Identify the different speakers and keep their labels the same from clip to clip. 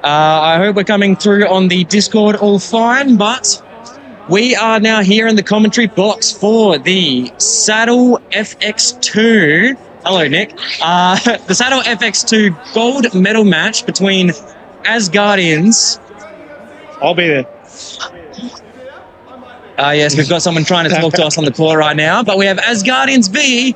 Speaker 1: I hope we're coming through on the Discord all fine, but we are now here in the commentary box for the SADL FX2. Hello, Nick. The SADL FX2 gold medal match between Asgardians.
Speaker 2: I'll be there.
Speaker 1: Yes, we've got someone trying to talk to us on the call right now, but we have Asgardians v.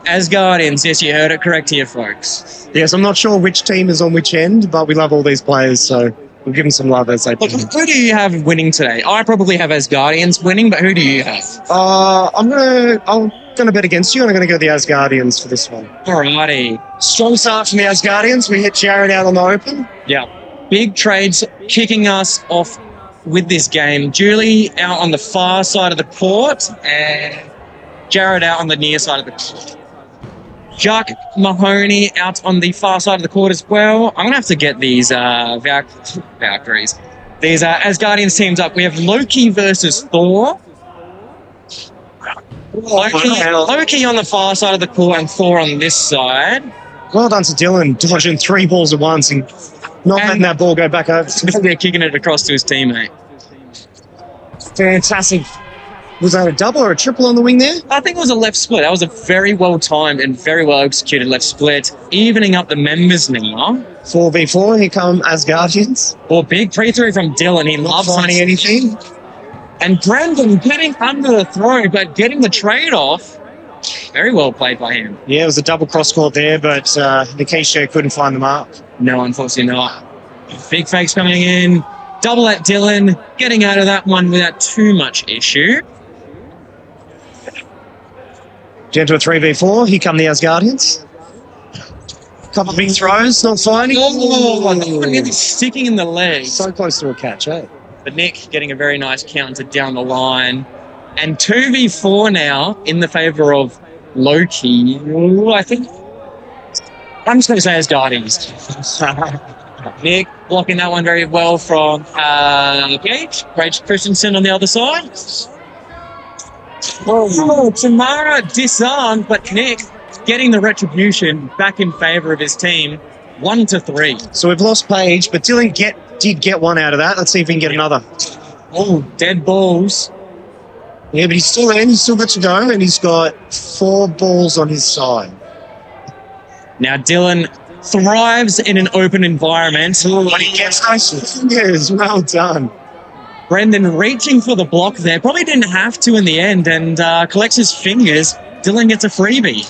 Speaker 1: Asgardians. Yes, you heard it correct here, folks.
Speaker 2: Yes, I'm not sure which team is on which end, but we love all these players, so we'll give them some love as they play.
Speaker 1: Look, who do you have winning today? I probably have Asgardians winning, but who do you have?
Speaker 2: I'm gonna bet against you, and I'm gonna go the Asgardians for this one.
Speaker 1: Alrighty.
Speaker 2: Strong start from the Asgardians. We hit Jared out on the open.
Speaker 1: Yeah. Big trades kicking us off with this game. Julie out on the far side of the court, and Jared out on the near side of the court. Jack Mahoney out on the far side of the court as well. I'm going to have to get these Valkyries. These Asgardians teams up. We have Loki versus Thor. Loki on the far side of the court and Thor on this side.
Speaker 2: Well done to Dylan, dodging 3 balls at once and not letting that ball go back over.
Speaker 1: They're kicking it across to his teammate.
Speaker 2: Fantastic. Was that a double or a triple on the wing there?
Speaker 1: I think it was a left split. That was a very well timed and very well executed left split, evening up the members now.
Speaker 2: 4v4, here come Asgardians.
Speaker 1: Well, big free throw from Dylan. He loves
Speaker 2: finding anything.
Speaker 1: And Brendan getting under the throw, but getting the trade off. Very well played by him.
Speaker 2: Yeah, it was a double cross court there, but Nikisha couldn't find the mark.
Speaker 1: No, unfortunately not. Big fakes coming in. Double at Dylan, getting out of that one without too much issue.
Speaker 2: Down to a 3v4. Here come the Asgardians. Couple of big throws, not finding.
Speaker 1: Really sticking in the leg.
Speaker 2: So close to a catch, eh?
Speaker 1: But Nick getting a very nice counter down the line. And 2v4 now in the favour of Loki. Ooh, I think I'm just going to say Asgardians. Nick blocking that one very well from Gage. Rach Christensen on the other side. Oh, Tamara disarmed, but Nick getting the retribution back in favour of his team. 1-3.
Speaker 2: So we've lost Paige, but Dylan did get one out of that. Let's see if we can get another.
Speaker 1: Oh, dead balls.
Speaker 2: Yeah, but he's still in. He's still got to go, and he's got 4 balls on his side.
Speaker 1: Now Dylan thrives in an open environment.
Speaker 2: But he gets nice fingers. Well done.
Speaker 1: Brendan reaching for the block there. Probably didn't have to in the end, and collects his fingers. Dylan gets a freebie.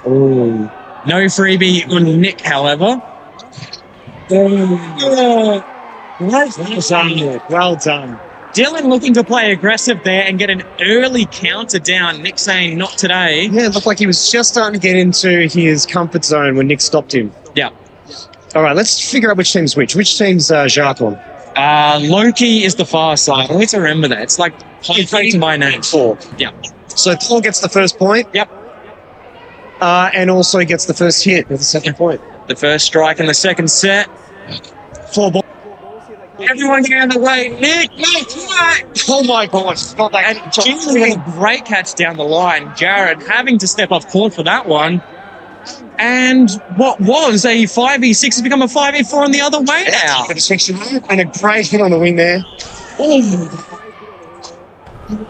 Speaker 1: Oh, no freebie on Nick, however.
Speaker 2: Well done.
Speaker 1: Dylan looking to play aggressive there and get an early counter down. Nick saying, not today.
Speaker 2: Yeah, it looked like he was just starting to get into his comfort zone when Nick stopped him.
Speaker 1: Yeah.
Speaker 2: All right, let's figure out which team's which. Which team's Jacques on?
Speaker 1: Loki is the far side. I need to remember that. It's like to my name.
Speaker 2: Thor.
Speaker 1: Yeah.
Speaker 2: So Thor gets the first point.
Speaker 1: Yep.
Speaker 2: And also gets the first hit with the second point.
Speaker 1: The first strike in the second set.
Speaker 2: 4 balls.
Speaker 1: Everyone get out of the way. Nick, what?
Speaker 2: Oh my gosh. Not that.
Speaker 1: And Julie with a great catch down the line. Jared having to step off court for that one. And what was a 5v6 has become a 5v4 on the other way now.
Speaker 2: And a great hit on the wing there.
Speaker 1: Oh.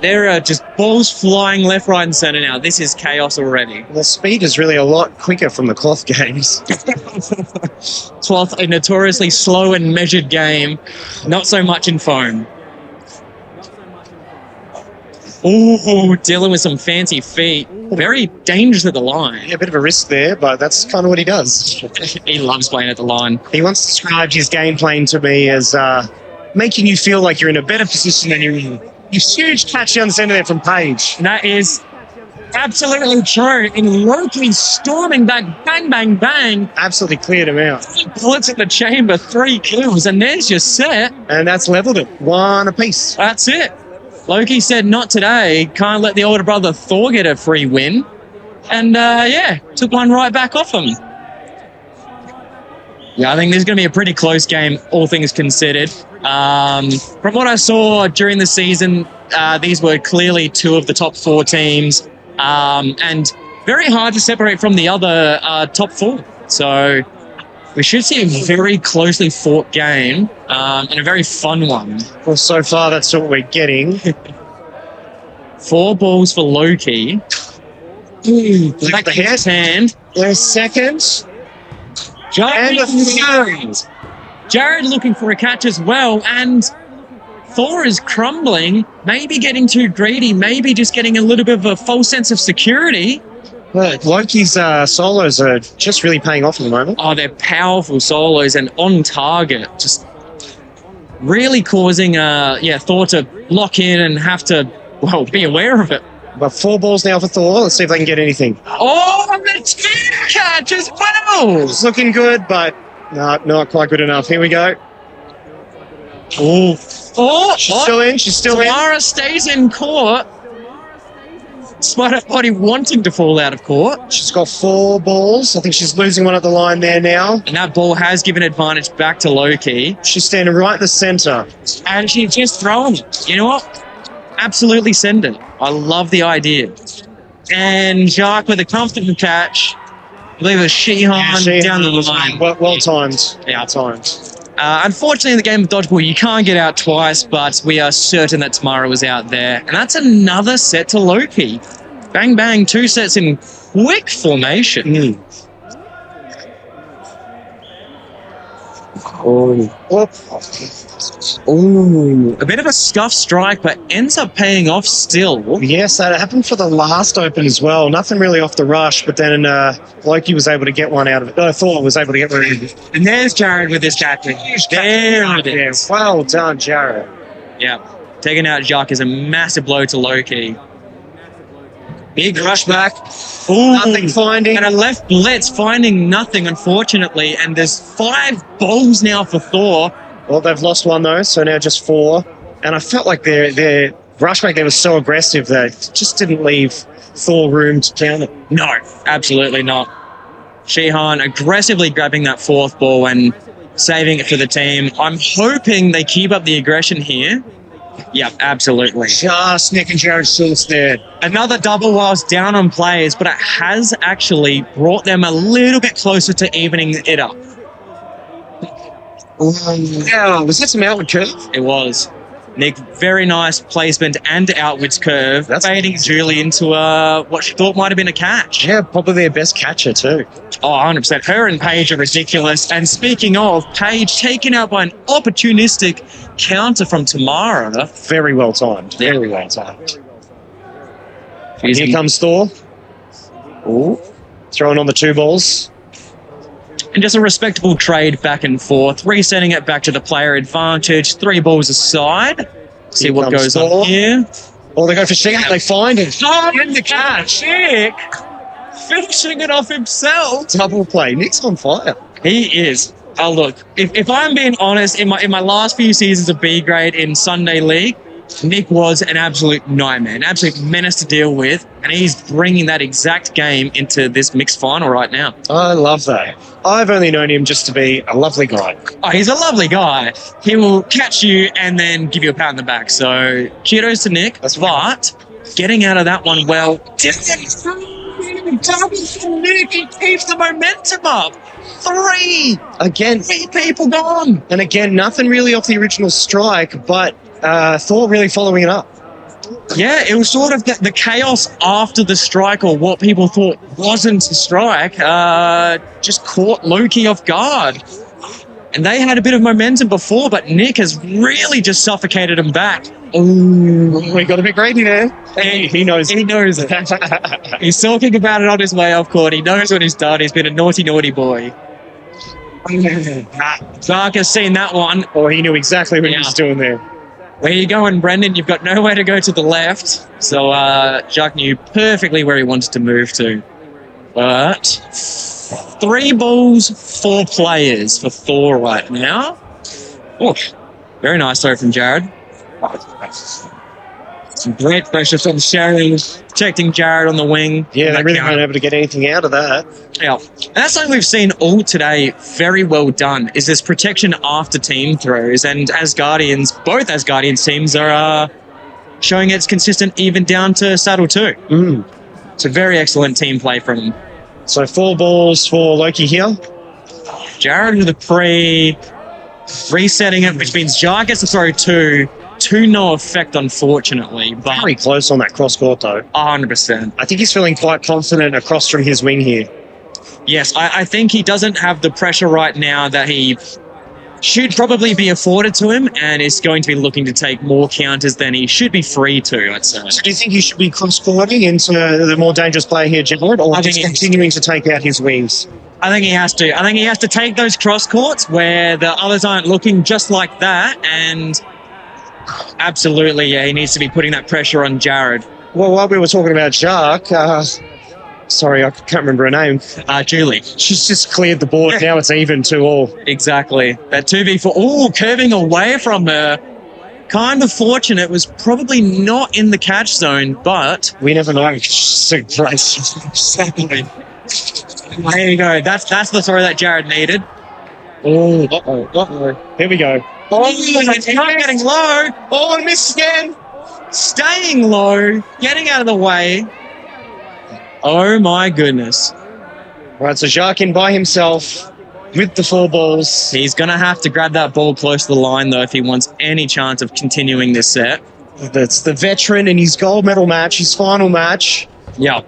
Speaker 1: There are just balls flying left, right, and centre now. This is chaos already.
Speaker 2: The speed is really a lot quicker from the cloth games.
Speaker 1: 12th, a notoriously slow and measured game. Not so much in foam. Oh, dealing with some fancy feet. Very dangerous at the line.
Speaker 2: Yeah, a bit of a risk there, but that's kind of what he does.
Speaker 1: He loves playing at the line.
Speaker 2: He once described his game playing to me as making you feel like you're in a better position than you're in. You huge catch down the centre there from Paige.
Speaker 1: And that is absolutely true. And Loki storming back, bang, bang, bang.
Speaker 2: Absolutely cleared him out.
Speaker 1: Bullets in the chamber, 3 kills, and there's your set.
Speaker 2: And that's levelled it. 1 apiece.
Speaker 1: That's it. Loki said, not today. Can't let the older brother Thor get a free win. And, took one right back off him. Yeah, I think this is going to be a pretty close game, all things considered. From what I saw during the season, these were clearly 2 of the top 4 teams. And very hard to separate from the other top 4. So We should see a very closely fought game and a very fun one.
Speaker 2: Well, so far, that's what we're getting.
Speaker 1: 4 balls for Loki. Ooh,
Speaker 2: Back the
Speaker 1: his hand.
Speaker 2: There's seconds.
Speaker 1: Jared, Jared looking for a catch as well, and Thor is crumbling, maybe getting too greedy, maybe just getting a little bit of a false sense of security.
Speaker 2: Look, Loki's solos are just really paying off at the moment.
Speaker 1: Oh, they're powerful solos and on target, just really causing Thor to lock in and have to, well, be aware of it.
Speaker 2: But 4 balls now for Thor. Let's see if they can get anything.
Speaker 1: Oh, the team catch as well!
Speaker 2: It's looking good, but no, not quite good enough. Here we go.
Speaker 1: Oh,
Speaker 2: She's still in. She's still in.
Speaker 1: Tamara stays in court. Spider Body wanting to fall out of court.
Speaker 2: She's got 4 balls. I think she's losing one at the line there now.
Speaker 1: And that ball has given advantage back to Loki.
Speaker 2: She's standing right in the center.
Speaker 1: And she's just throwing it. You know what? Absolutely send it. I love the idea. And Jacques with a comfortable catch. I believe it was Sheehan down the line.
Speaker 2: Well timed.
Speaker 1: Yeah.
Speaker 2: Timed.
Speaker 1: Unfortunately, in the game of Dodgeball, you can't get out twice, but we are certain that Tamara was out there. And that's another set to Loki. Bang, bang, 2 sets in quick formation. Oh, a bit of a scuff strike, but ends up paying off still.
Speaker 2: Yes, that happened for the last open as well. Nothing really off the rush, but then Loki was able to get one out of it. Thor was able to get one out of it.
Speaker 1: And there's Jared with his catching. There it is.
Speaker 2: Well done, Jared.
Speaker 1: Yeah. Taking out Jacques is a massive blow to Loki. Big rush back. Ooh,
Speaker 2: Nothing finding.
Speaker 1: And a left blitz finding nothing, unfortunately. And there's 5 balls now for Thor.
Speaker 2: Well, they've lost one, though, so now just 4. And I felt like their rush back there was so aggressive that it just didn't leave Thor room to count it.
Speaker 1: No, absolutely not. Sheehan aggressively grabbing that 4th ball and saving it for the team. I'm hoping they keep up the aggression here. Yeah, absolutely.
Speaker 2: Just Nick and Jared Schultz there.
Speaker 1: Another double whilst down on players, but it has actually brought them a little bit closer to evening it up.
Speaker 2: Yeah, was that some outward curve?
Speaker 1: It was. Nick, very nice placement and outwards curve, fading Julie into what she thought might have been a catch.
Speaker 2: Yeah, probably their best catcher too.
Speaker 1: Oh, 100%. Her and Paige are ridiculous. And speaking of, Paige taken out by an opportunistic counter from Tamara.
Speaker 2: Very well timed. Very well timed. And here comes Thor.
Speaker 1: Ooh.
Speaker 2: Throwing on the 2 balls.
Speaker 1: And just a respectable trade back and forth, resetting it back to the player advantage. 3 balls aside. See
Speaker 2: Here
Speaker 1: what goes on here.
Speaker 2: Oh, they go for Sheik. They find it.
Speaker 1: Oh, in the catch. Nick finishing it off himself.
Speaker 2: Double play. Nick's on fire.
Speaker 1: He is. Oh, look, if I'm being honest, in my last few seasons of B grade in Sunday League, Nick was an absolute nightmare, an absolute menace to deal with, and he's bringing that exact game into this mixed final right now.
Speaker 2: I love that. I've only known him just to be a lovely guy.
Speaker 1: Oh, he's a lovely guy. He will catch you and then give you a pat on the back. So, cheers to Nick.
Speaker 2: That's
Speaker 1: but getting out of that one well. Double for Nick. He keeps the momentum up. 3.
Speaker 2: Again.
Speaker 1: 3 people gone.
Speaker 2: And again, nothing really off the original strike, but Thor really following it up.
Speaker 1: Yeah, it was sort of the chaos after the strike, or what people thought wasn't a strike, just caught Loki off guard. And they had a bit of momentum before, but Nick has really just suffocated him back.
Speaker 2: Ooh, we got a bit greedy there. He knows.
Speaker 1: He knows it. He's talking about it on his way off court. He knows what he's done. He's been a naughty, naughty boy. Zark has seen that one.
Speaker 2: Or he knew exactly what he was doing there.
Speaker 1: Where you going, Brendan? You've got nowhere to go to the left. So Jacques knew perfectly where he wanted to move to. But 3 balls, 4 players for Thor right now. Oh, very nice throw from Jared. Some great pressure from Sharon, protecting Jared on the wing.
Speaker 2: Yeah, they really weren't able to get anything out of that.
Speaker 1: Yeah, and that's something we've seen all today very well done, is this protection after team throws. And Asgardians, both Asgardians teams are showing it's consistent even down to SADL too. It's a very excellent team play from them.
Speaker 2: So 4 balls for Loki here.
Speaker 1: Jared with a pre, resetting it, which means Jar gets to throw two. To no effect, unfortunately. But
Speaker 2: Very close on that cross court, though.
Speaker 1: 100%.
Speaker 2: I think he's feeling quite confident across from his wing here.
Speaker 1: Yes, I think he doesn't have the pressure right now that he should probably be afforded to him, and is going to be looking to take more counters than he should be free to, I'd say.
Speaker 2: So do you think he should be cross-courting into the more dangerous player here, Jared, or
Speaker 1: I think
Speaker 2: just continuing to take out his wings?
Speaker 1: I think he has to. I think he has to take those cross courts where the others aren't looking, just like that, and absolutely, yeah, he needs to be putting that pressure on Jared.
Speaker 2: Well, while we were talking about Jacques, sorry, I can't remember her name.
Speaker 1: Julie.
Speaker 2: She's just cleared the board. Now it's even 2-all.
Speaker 1: Exactly. That 2v4. Oh, curving away from her. Kind of fortunate. Was probably not in the catch zone, but
Speaker 2: We never know. Exactly.
Speaker 1: there you go. That's the throw that Jared needed.
Speaker 2: Oh, uh-oh. Here we go.
Speaker 1: Oh, it's not getting low.
Speaker 2: Oh, and missed again.
Speaker 1: Staying low. Getting out of the way. Oh, my goodness.
Speaker 2: Right, so Jacques in by himself with the 4 balls.
Speaker 1: He's going to have to grab that ball close to the line, though, if he wants any chance of continuing this set.
Speaker 2: That's the veteran in his gold medal match, his final match.
Speaker 1: Yeah.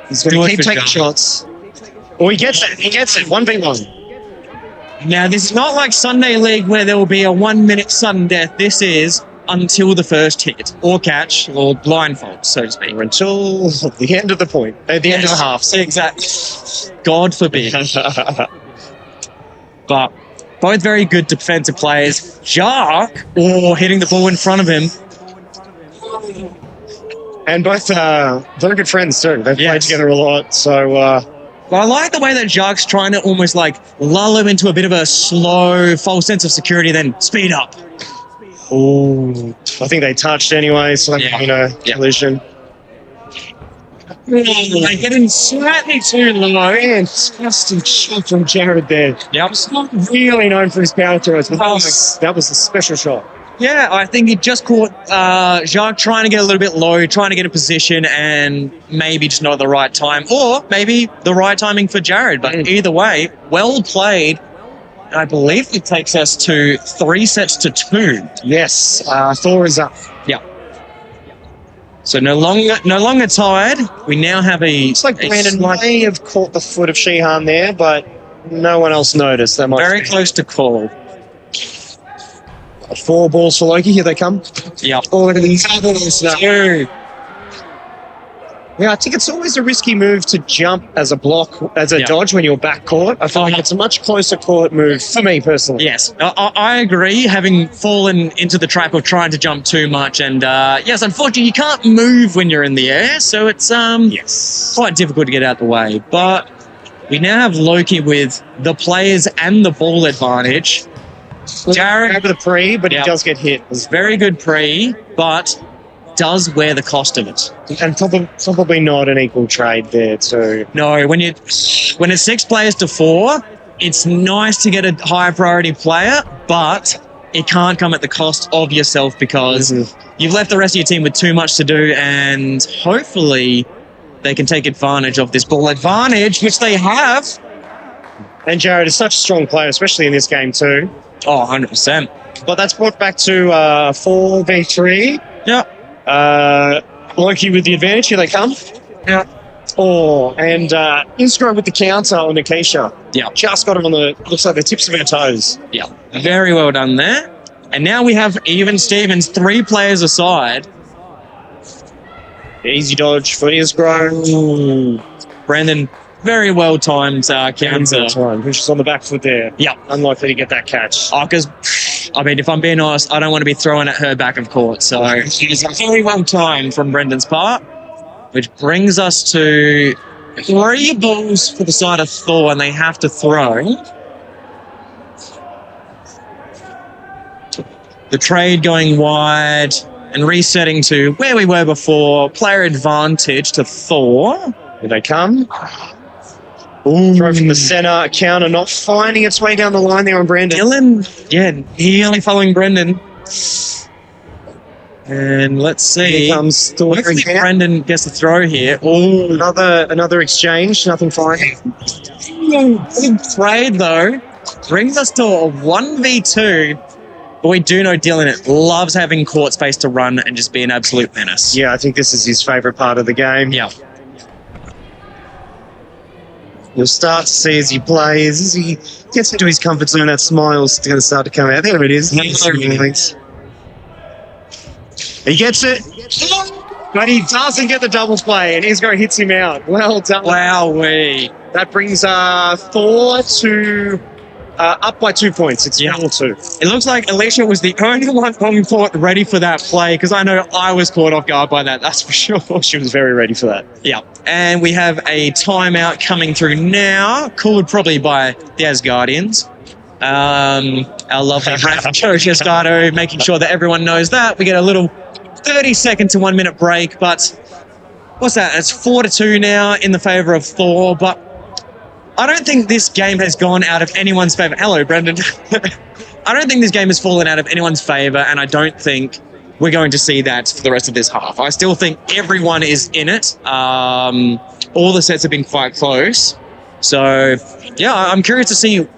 Speaker 2: He's going to keep taking shots. Oh, he gets it. He gets it. 1v1.
Speaker 1: Now, this is not like Sunday League where there will be a 1-minute sudden death. This is until the first hit, or catch, or blindfold, so to speak.
Speaker 2: Or until the end of the point. At the end of the half.
Speaker 1: Exactly. God forbid. But both very good defensive players. Jacques, hitting the ball in front of him.
Speaker 2: And both very good friends too. They've played together a lot. So,
Speaker 1: But I like the way that Jacques trying to almost like lull him into a bit of a slow, false sense of security, then speed up.
Speaker 2: I think they touched anyway, so collision.
Speaker 1: They get in slightly too low.
Speaker 2: Man, disgusting shot from Jared there.
Speaker 1: Yep.
Speaker 2: He's not really known for his power throws, but that was a special shot.
Speaker 1: Yeah, I think he just caught Jacques trying to get a little bit low, trying to get a position, and maybe just not at the right time. Or maybe the right timing for Jared. But either way, well played. I believe it takes us to 3-2.
Speaker 2: Yes, Thor is up.
Speaker 1: Yeah. So no longer tied. We now have a...
Speaker 2: Looks like Brandon may have caught the foot of Sheehan there, but no one else noticed. That might
Speaker 1: very close to call.
Speaker 2: 4 balls for Loki. Here they come.
Speaker 1: Yep.
Speaker 2: Oh, look at these others now.
Speaker 1: 2.
Speaker 2: Yeah, I think it's always a risky move to jump as a block, as a dodge when you're back court. I feel like it's a much closer court move for me personally.
Speaker 1: Yes, I agree, having fallen into the trap of trying to jump too much. And yes, unfortunately, you can't move when you're in the air. So it's quite difficult to get out the way. But we now have Loki with the players and the ball advantage. Jared
Speaker 2: over the pre, but he does get hit.
Speaker 1: It's very good pre, but does wear the cost of it.
Speaker 2: And probably not an equal trade there too.
Speaker 1: No, when it's 6 players to 4, it's nice to get a higher priority player, but it can't come at the cost of yourself because you've left the rest of your team with too much to do, and hopefully they can take advantage of this ball advantage, which they have.
Speaker 2: And Jared is such a strong player, especially in this game too.
Speaker 1: Oh, 100%.
Speaker 2: But that's brought back to 4v3.
Speaker 1: Yeah.
Speaker 2: Loki with the advantage. Here they come.
Speaker 1: Yeah.
Speaker 2: Oh, and Inskro with the counter on Nikisha.
Speaker 1: Yeah.
Speaker 2: Just got him on looks like the tips of her toes.
Speaker 1: Yeah. Very well done there. And now we have even Stevens, 3 players aside.
Speaker 2: Easy dodge for Inskro.
Speaker 1: Brandon, very well timed counter.
Speaker 2: Who's on the back foot there.
Speaker 1: Yeah.
Speaker 2: Unlikely to get that catch.
Speaker 1: Because, I mean, if I'm being honest, I don't want to be throwing at her back of court. So it's very well timed from Brendan's part, which brings us to 3 balls for the side of Thor, and they have to throw. The trade going wide and resetting to where we were before. Player advantage to Thor.
Speaker 2: Here they come. Throw from the center, counter not finding its way down the line there on Brandon.
Speaker 1: Dylan, nearly following Brendan. And let's see.
Speaker 2: Here comes Thor.
Speaker 1: Brendan gets the throw here.
Speaker 2: Oh, another exchange, nothing finding.
Speaker 1: Big trade, though, brings us to a 1v2. But we do know Dylan loves having court space to run and just be an absolute menace.
Speaker 2: Yeah, I think this is his favourite part of the game.
Speaker 1: Yeah.
Speaker 2: You'll start to see as he plays, as he gets into his comfort zone, that smile's going to start to come out. There it is. He gets it, but he doesn't get the double play, and Asgard hits him out. Well done.
Speaker 1: Wowee.
Speaker 2: That brings Thor to up by 2 points. It's 4-2.
Speaker 1: It looks like Alicia was the only one on court ready for that play, because I know I was caught off guard by that, that's for sure.
Speaker 2: She was very ready for that.
Speaker 1: Yeah. And we have a timeout coming through now, called probably by the Asgardians. Our lovely Asgardo making sure that everyone knows that. We get a little 30-second to 1 minute break, but what's that? It's 4-2 now in the favour of Thor, but I don't think this game has gone out of anyone's favour. Hello, Brendan. I don't think this game has fallen out of anyone's favour, and I don't think we're going to see that for the rest of this half. I still think everyone is in it. All the sets have been quite close. So, yeah, I'm curious to see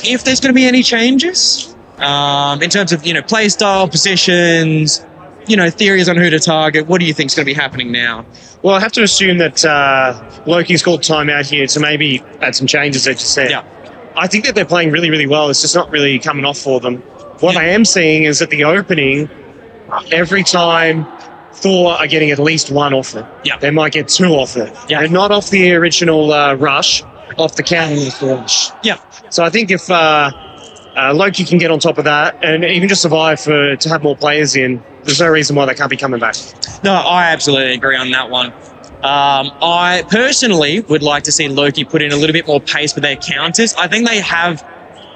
Speaker 1: if there's going to be any changes in terms of, play style, positions, theories on who to target. What do you think is going to be happening now?
Speaker 2: Well, I have to assume that Loki's called timeout here to maybe add some changes, as you said.
Speaker 1: Yeah.
Speaker 2: I think that they're playing really, really well. It's just not really coming off for them. What I am seeing is at the opening, every time Thor are getting at least one off it.
Speaker 1: Yeah.
Speaker 2: They might get two off it.
Speaker 1: Yeah.
Speaker 2: They're not off the original rush, off the counter rush.
Speaker 1: Yeah.
Speaker 2: So I think if Loki can get on top of that and even just survive to have more players in, there's no reason why they can't be coming back.
Speaker 1: No, I absolutely agree on that one. I personally would like to see Loki put in a little bit more pace with their counters. I think they have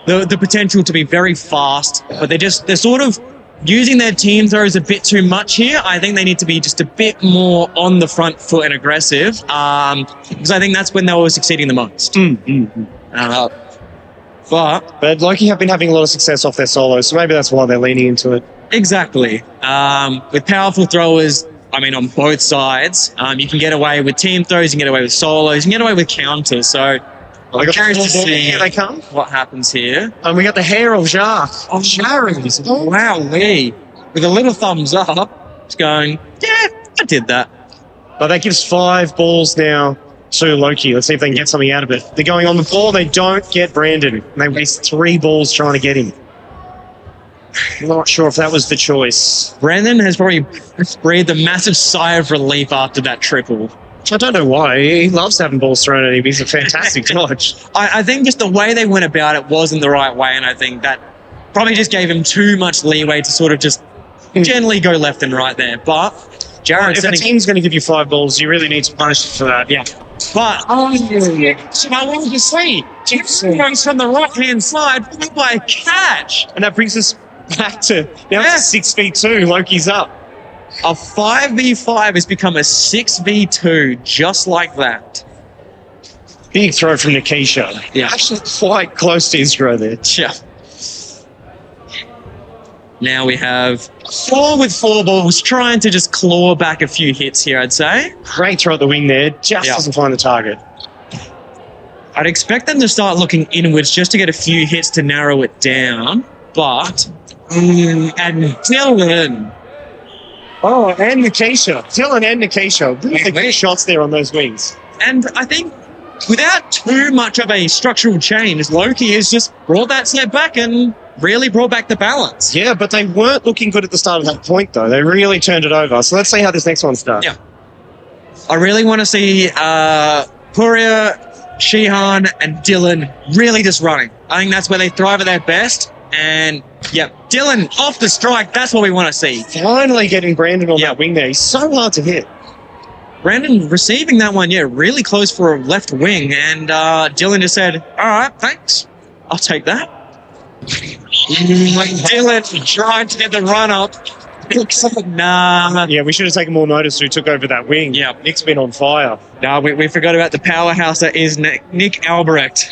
Speaker 1: the potential to be very fast, but they're sort of using their team throws a bit too much here. I think they need to be just a bit more on the front foot and aggressive, because I think that's when they were succeeding the most. But
Speaker 2: Loki have been having a lot of success off their solos, so maybe that's why they're leaning into it.
Speaker 1: Exactly. With powerful throwers, on both sides, you can get away with team throws, you can get away with solos, you can get away with counters. So I'm curious to see
Speaker 2: here they come.
Speaker 1: What happens here.
Speaker 2: And we got the hair of Jacques. Of Sharon.
Speaker 1: Wow, with a little thumbs up, it's going, yeah, I did that.
Speaker 2: But that gives 5 balls now to Loki. Let's see if they can get something out of it. They're going on the ball. They don't get Brandon. And they waste 3 balls trying to get him. I'm not sure if that was the choice.
Speaker 1: Brandon has probably breathed a massive sigh of relief after that triple.
Speaker 2: I don't know why. He loves having balls thrown at him. He's a fantastic dodge.
Speaker 1: I think just the way they went about it wasn't the right way, and I think that probably just gave him too much leeway to sort of just gently go left and right there. But Jared,
Speaker 2: if a team's going to give you 5 balls, you really need to punish it for that.
Speaker 1: Yeah. But so I wanted to say, Jason goes from the right-hand side followed by a catch.
Speaker 2: And that brings us back to now it's 6v2. Loki's up.
Speaker 1: A 5v5 has become a 6v2 just like that.
Speaker 2: Big throw from Nikisha.
Speaker 1: Yeah.
Speaker 2: Actually quite close to Isgro there.
Speaker 1: Yeah. Now we have Thor with 4 balls trying to just claw back a few hits here, I'd say.
Speaker 2: Great throw at the wing there. Just doesn't find the target.
Speaker 1: I'd expect them to start looking inwards just to get a few hits to narrow it down. But, and Dylan.
Speaker 2: Oh, and Nikisha. Dylan and Nikisha. Really good shots there on those wings.
Speaker 1: And I think without too much of a structural change, Loki has just brought that set back and really brought back the balance.
Speaker 2: Yeah, but they weren't looking good at the start of that point, though. They really turned it over. So let's see how this next one starts.
Speaker 1: Yeah. I really want to see Puria, Shihan, and Dylan really just running. I think that's where they thrive at their best. And, yeah, Dylan off the strike. That's what we want to see.
Speaker 2: Finally getting Brandon on that wing there. He's so hard to hit.
Speaker 1: Brandon receiving that one, really close for a left wing. And Dylan just said, all right, thanks. I'll take that. Dylan trying to get the run up. Nah.
Speaker 2: Yeah, we should have taken more notice who took over that wing.
Speaker 1: Yeah.
Speaker 2: Nick's been on fire.
Speaker 1: No, we forgot about the powerhouse that is Nick Albrecht.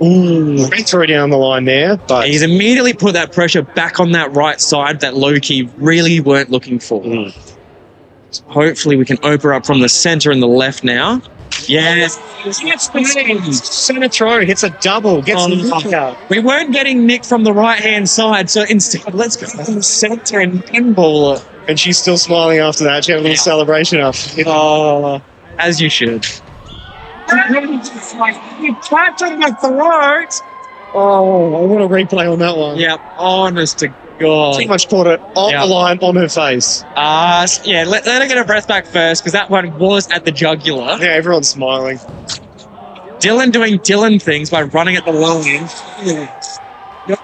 Speaker 2: Ooh, great throw down the line there, but
Speaker 1: he's immediately put that pressure back on that right side that Loki really weren't looking for. So hopefully we can open up from the center and the left now. Yes.
Speaker 2: Center throw hits a double, gets the fuck out.
Speaker 1: We weren't getting Nick from the right-hand side, so instead, let's go from the center and pinball it.
Speaker 2: And she's still smiling after that. She had a little celebration after it.
Speaker 1: Oh, as you should. You clapped on my throat.
Speaker 2: Oh, I want a replay on that one.
Speaker 1: Yeah, honest to God.
Speaker 2: Pretty much caught it on the line on her face.
Speaker 1: Yeah, let her get her breath back first, because that one was at the jugular.
Speaker 2: Yeah, everyone's smiling.
Speaker 1: Dylan doing Dylan things by running at the line.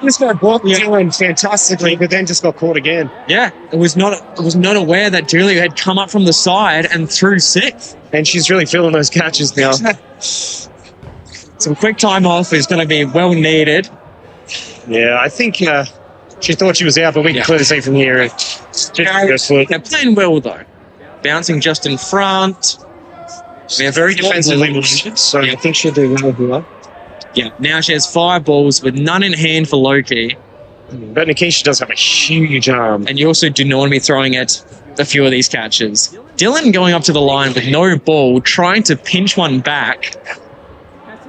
Speaker 2: This guy blocked Dylan fantastically, but then just got caught again.
Speaker 1: Yeah, it was not aware that Julia had come up from the side and threw 6.
Speaker 2: And she's really feeling those catches now.
Speaker 1: Some quick time off is going to be well needed.
Speaker 2: Yeah, I think she thought she was out, but we can clearly see from here.
Speaker 1: They're playing well, though. Bouncing just in front.
Speaker 2: They're very defensively minded, so I think she'll do well here.
Speaker 1: Yeah, now she has 5 balls with none in hand for Loki.
Speaker 2: But Nikisha does have a huge arm.
Speaker 1: And you also do not want to be throwing at a few of these catches. Dylan going up to the line with no ball, trying to pinch one back.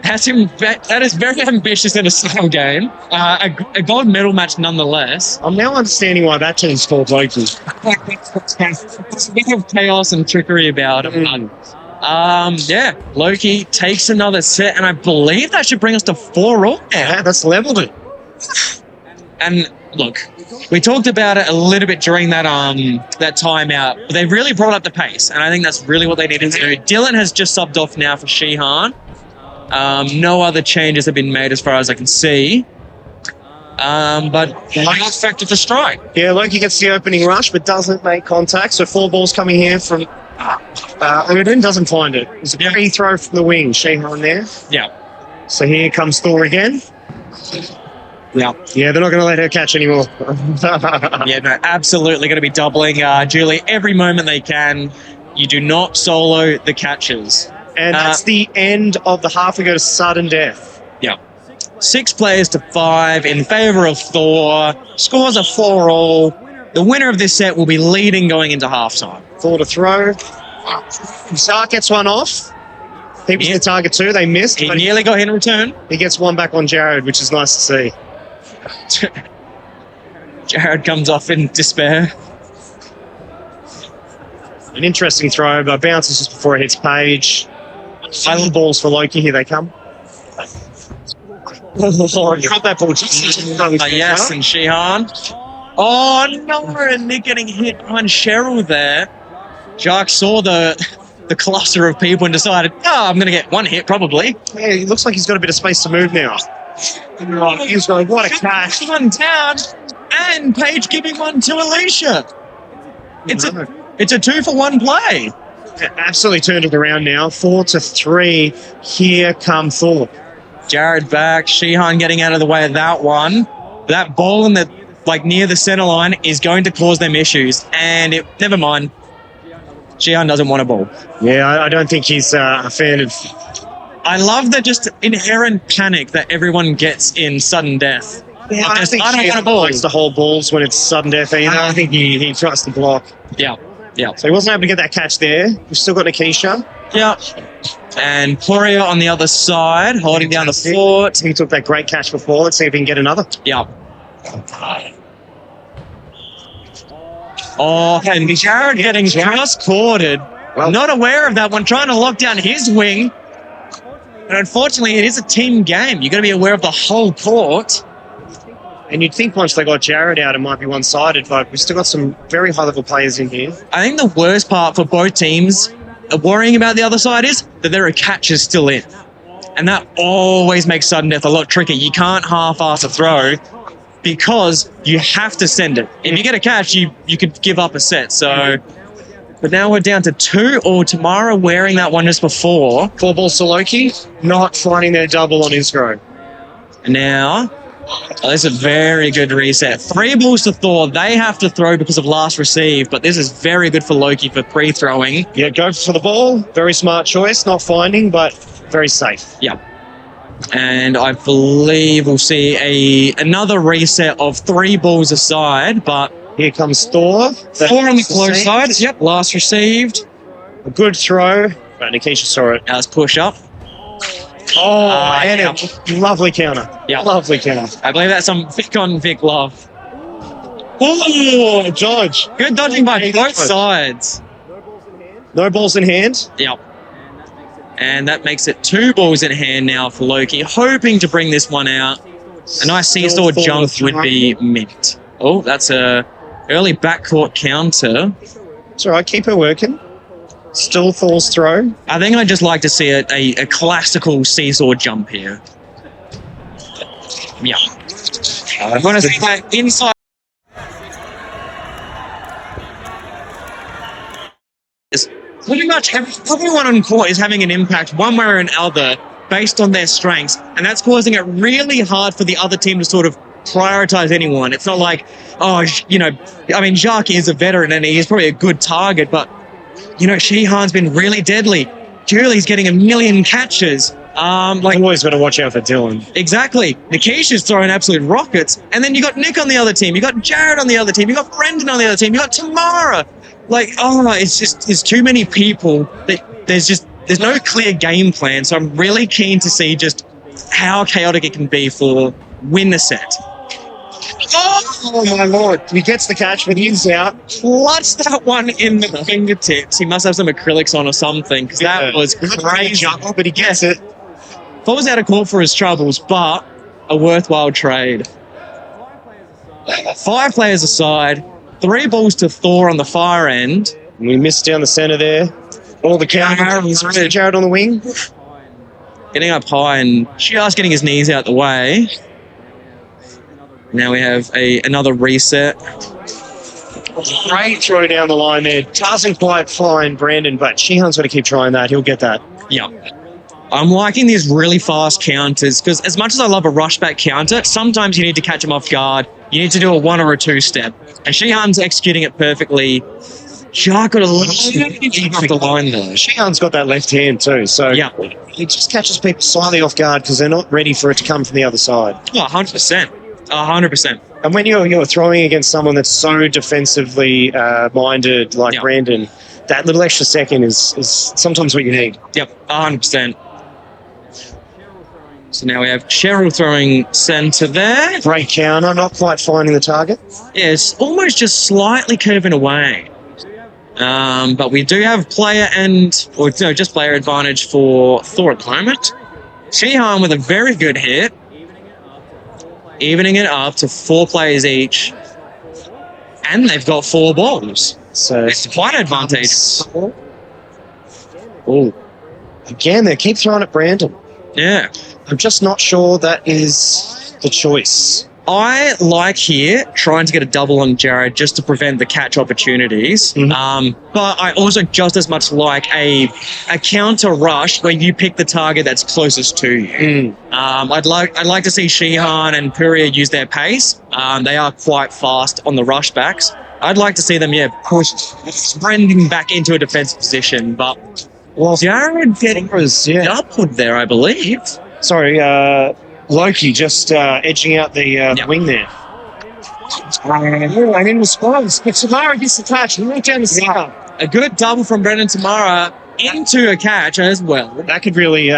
Speaker 1: That is very ambitious in a small game. A gold medal match nonetheless.
Speaker 2: I'm now understanding why that team's called Loki.
Speaker 1: There's a bit of chaos and trickery about it. Yeah, Loki takes another set, and I believe that should bring us to 4-all.
Speaker 2: Yeah, that's leveled it.
Speaker 1: And look, we talked about it a little bit during that timeout, but they really brought up the pace, and I think that's really what they needed to do. Dylan has just subbed off now for Sheehan. No other changes have been made as far as I can see. But Loki's expected to strike.
Speaker 2: Yeah, Loki gets the opening rush, but doesn't make contact. So 4 balls coming here from Odin, doesn't find it. It's a free throw from the wing. Sheehan there.
Speaker 1: Yeah.
Speaker 2: So here comes Thor again.
Speaker 1: Yeah.
Speaker 2: Yeah, they're not going to let her catch anymore.
Speaker 1: Yeah, no, absolutely going to be doubling Julie every moment they can. You do not solo the catches.
Speaker 2: And that's the end of the half. We go to sudden death.
Speaker 1: Yeah. 6 players to 5 in favour of Thor. Scores are 4-all. The winner of this set will be leading going into halftime.
Speaker 2: Thor to throw. Sark gets one off. He was the target too. They missed.
Speaker 1: He nearly got hit in return.
Speaker 2: He gets one back on Jared, which is nice to see.
Speaker 1: Jared comes off in despair.
Speaker 2: An interesting throw, but bounces just before it hits Paige. Silent balls for Loki. Here they come. Cut that ball.
Speaker 1: Yes, and Sheehan. Oh, no, and Nick getting hit on Cheryl there. Jacques saw the cluster of people and decided, I'm going to get one hit, probably.
Speaker 2: Yeah, it looks like he's got a bit of space to move now. He's going, what a catch.
Speaker 1: One down, and Paige giving one to Alicia. It's a 2-for-1 play.
Speaker 2: Absolutely turned it around now. 4-3. Here come Thor.
Speaker 1: Jared back. Sheehan getting out of the way of that one. That ball in the near the center line is going to cause them issues. And never mind. Sheehan doesn't want a ball.
Speaker 2: Yeah, I don't think he's a fan of.
Speaker 1: I love the just inherent panic that everyone gets in sudden death.
Speaker 2: Yeah, I don't
Speaker 1: want a
Speaker 2: he
Speaker 1: ball.
Speaker 2: likes to hold balls when it's sudden death either. I think he tries to block.
Speaker 1: Yeah.
Speaker 2: So he wasn't able to get that catch there. We've still got Nikisha.
Speaker 1: Yeah. And Poirier on the other side, holding down the fort.
Speaker 2: He took that great catch before. Let's see if he can get another.
Speaker 1: Yeah. Oh, and Jared getting just corded. Well, not aware of that one, trying to lock down his wing. And unfortunately, it is a team game. You've got to be aware of the whole court.
Speaker 2: And you'd think once they got Jared out, it might be one-sided, but we've still got some very high-level players in here.
Speaker 1: I think the worst part for both teams worrying about the other side is that there are catches still in. And that always makes sudden death a lot trickier. You can't half-ass a throw because you have to send it. If you get a catch, you could give up a set. So, but now we're down to 2, or Tamara wearing that one just before.
Speaker 2: 4 balls to Loki, not finding their double on his throw.
Speaker 1: And now, this is a very good reset. 3 balls to Thor. They have to throw because of last receive, but this is very good for Loki for pre-throwing.
Speaker 2: Yeah, go for the ball. Very smart choice. Not finding, but very safe.
Speaker 1: Yeah. And I believe we'll see another reset of 3 balls aside, but
Speaker 2: here comes Thor.
Speaker 1: 4 on the close side. Yep, last received.
Speaker 2: A good throw. But Nikisha saw it.
Speaker 1: Now let's push up.
Speaker 2: And
Speaker 1: yeah.
Speaker 2: a lovely counter.
Speaker 1: Yeah.
Speaker 2: Lovely counter.
Speaker 1: I believe that's some Vic on Vic love.
Speaker 2: Oh, dodge.
Speaker 1: Good dodging by both sides.
Speaker 2: No balls in hand.
Speaker 1: Yep. And that makes it 2 balls in hand now for Loki, hoping to bring this one out. A nice seesaw jump would be mint. Oh, that's a early backcourt counter.
Speaker 2: It's all right. Keep her working. Still Thor's throw.
Speaker 1: I think I'd just like to see a classical seesaw jump here. Yeah. I want to see that inside. Pretty much everyone on court is having an impact one way or another based on their strengths, and that's causing it really hard for the other team to sort of prioritize anyone. It's not like, Jacques is a veteran and he's probably a good target, but, Shihan's been really deadly. Julie's getting a million catches.
Speaker 2: Always got to watch out for Dylan.
Speaker 1: Exactly. Nikisha's throwing absolute rockets, and then you got Nick on the other team, you got Jared on the other team, you got Brendan on the other team, you got Tamara. There's too many people that there's no clear game plan. So I'm really keen to see just how chaotic it can be for win the set.
Speaker 2: Oh my lord! He gets the catch, but he's out.
Speaker 1: Clutch that one in the fingertips. He must have some acrylics on or something, because that was crazy.
Speaker 2: But he gets it.
Speaker 1: Thor was out of court for his troubles, but a worthwhile trade. 5 players aside. 3 balls to Thor on the far end.
Speaker 2: We missed down the center there. All the counters. Jared on the wing.
Speaker 1: Getting up high and just getting his knees out the way. Now we have another reset.
Speaker 2: Great throw down the line there. Doesn't quite find Brandon, but Shihan's got to keep trying that. He'll get that.
Speaker 1: Yeah. I'm liking these really fast counters because as much as I love a rushback counter, sometimes you need to catch him off guard. You need to do a 1 or a 2 step. And Shihan's executing it perfectly. Jacques got a little bit off the line there.
Speaker 2: Shihan's got that left hand too, so
Speaker 1: yeah.
Speaker 2: He just catches people slightly off guard because they're not ready for it to come from the other side.
Speaker 1: Oh, 100%. 100%.
Speaker 2: And when you're throwing against someone that's so defensively minded like Brandon, that little extra second is sometimes what you need.
Speaker 1: Yep, 100%. So now we have Cheryl throwing center there.
Speaker 2: Great counter, not quite finding the target.
Speaker 1: Yes, almost just slightly curving away. But we do have player advantage for Thor at the moment. Shihan with a very good hit. Evening it up to 4 players each. And they've got 4 balls. So it's quite advantageous.
Speaker 2: Oh, again, they keep throwing at Brandon.
Speaker 1: Yeah.
Speaker 2: I'm just not sure that is the choice.
Speaker 1: I like here trying to get a double on Jared just to prevent the catch opportunities. Mm-hmm. But I also just as much like a counter rush where you pick the target that's closest to you. I'd like to see Shihan and Puria use their pace. They are quite fast on the rush backs. I'd like to see them, push Brendan back into a defensive position. But Jared getting upward there, I believe.
Speaker 2: Sorry, Loki just edging out the wing there. And in response, but Tamara gets the touch. He went down the center.
Speaker 1: A good double from Brendan Tamara into a catch as well.
Speaker 2: That could really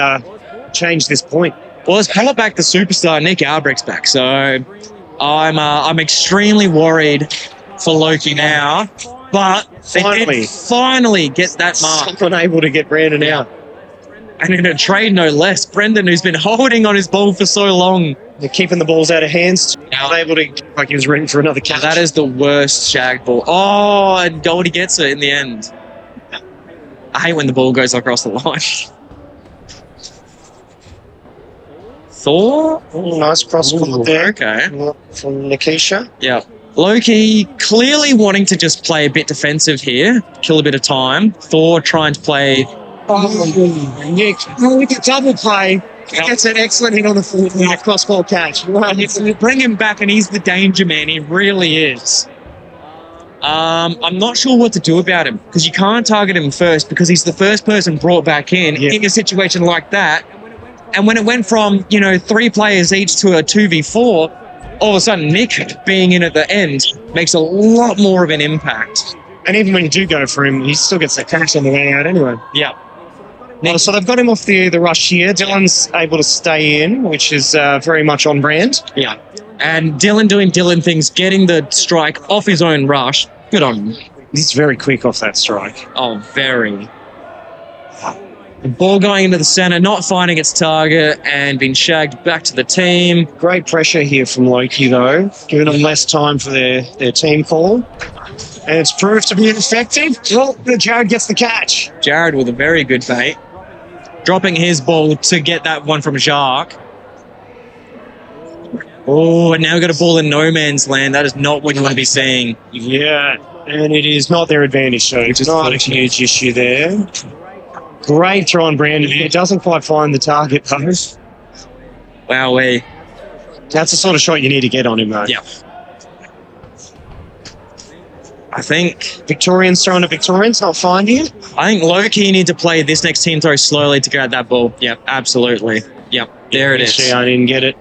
Speaker 2: change this point.
Speaker 1: Well, let's pull it back the superstar. Nick Albrecht's back. So I'm extremely worried for Loki now. But they did finally get that mark.
Speaker 2: Someone able to get Brandon out.
Speaker 1: And in a trade, no less, Brendan, who's been holding on his ball for so long.
Speaker 2: They're keeping the balls out of hands. Not able to, like he was ready for another catch.
Speaker 1: That is the worst shag ball. Oh, and Goldie gets it in the end. I hate when the ball goes across the line. Thor?
Speaker 2: Oh, nice cross-court there.
Speaker 1: Okay.
Speaker 2: From Nikisha.
Speaker 1: Yeah. Loki clearly wanting to just play a bit defensive here, kill a bit of time. Thor trying to play...
Speaker 2: Nick, with the double play, he gets an excellent hit on the floor for that cross-court catch.
Speaker 1: You bring him back and he's the danger man. He really is. I'm not sure what to do about him because you can't target him first because he's the first person brought back in a situation like that. And when it went from, 3 players each to a 2v4, all of a sudden Nick being in at the end makes a lot more of an impact.
Speaker 2: And even when you do go for him, he still gets that catch on the way out anyway.
Speaker 1: Yeah.
Speaker 2: So they've got him off the rush here. Dylan's able to stay in, which is very much on brand.
Speaker 1: Yeah. And Dylan doing Dylan things, getting the strike off his own rush. Good on him.
Speaker 2: He's very quick off that strike.
Speaker 1: Oh, very. The ball going into the centre, not finding its target, and being shagged back to the team.
Speaker 2: Great pressure here from Loki, though, giving them less time for their team call. And it's proved to be effective. Well, Jared gets the catch.
Speaker 1: Jared with a very good bait. Dropping his ball to get that one from Jacques. Oh, and now we've got a ball in no man's land. That is not what you want to be seeing.
Speaker 2: Yeah, and it is not their advantage, so it's not a huge issue there. Great throw on Brandon. He doesn't quite find the target, though.
Speaker 1: Wowee.
Speaker 2: That's the sort of shot you need to get on him, though.
Speaker 1: Yeah. I think
Speaker 2: Victorians throwing to Victorians, not finding it.
Speaker 1: I think Loki need to play this next team throw slowly to grab that ball. Yep, absolutely. Yep, there it is.
Speaker 2: I didn't get it.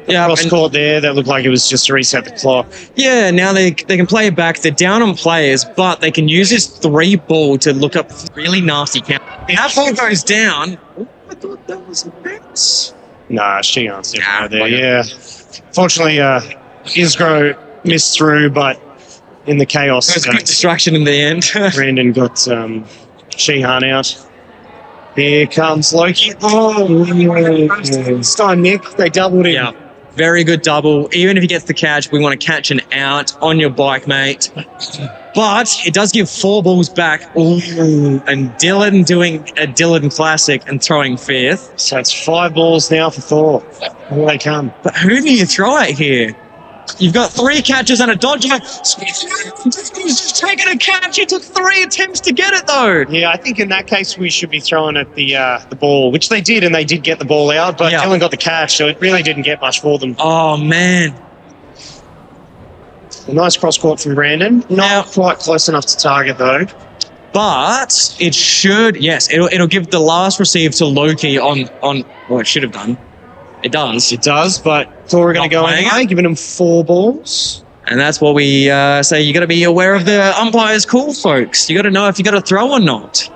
Speaker 1: Yeah,
Speaker 2: Cross court there. That looked like it was just to reset the clock.
Speaker 1: Yeah, now they can play it back. They're down on players, but they can use this 3 ball to look up really nasty count. That ball goes down. Oh, I thought that was a bounce.
Speaker 2: Nah, Sheehan's
Speaker 1: Nah,
Speaker 2: there. Yeah. Fortunately, Isgro missed through, but in the chaos,
Speaker 1: It was a good distraction in the end.
Speaker 2: Brandon got Sheehan out. Here comes Loki. Oh, this time, Nick, they doubled him.
Speaker 1: Yeah, very good double. Even if he gets the catch, we want to catch an out on your bike, mate. But it does give 4 balls back. Ooh, and Dylan doing a Dylan classic and throwing 5th.
Speaker 2: So it's 5 balls now for Thor. Here they come.
Speaker 1: But who do you throw at here? You've got 3 catches and a dodger. He's just taking a catch. He took 3 attempts to get it, though.
Speaker 2: Yeah, I think in that case we should be throwing at the ball, which they did, and they did get the ball out, but
Speaker 1: Yeah.
Speaker 2: Dylan got the catch, so it really didn't get much for them.
Speaker 1: Oh, man.
Speaker 2: A nice cross court from Brandon. Not quite close enough to target, though.
Speaker 1: But it should, yes, it'll give the last receive to Loki on well, it should have done. It does.
Speaker 2: It does, but Thor are going to
Speaker 1: Not
Speaker 2: go
Speaker 1: playing
Speaker 2: anyway, giving him 4 balls.
Speaker 1: And that's what we say. You got to be aware of the umpire's call, folks. You got to know if you got to throw or not.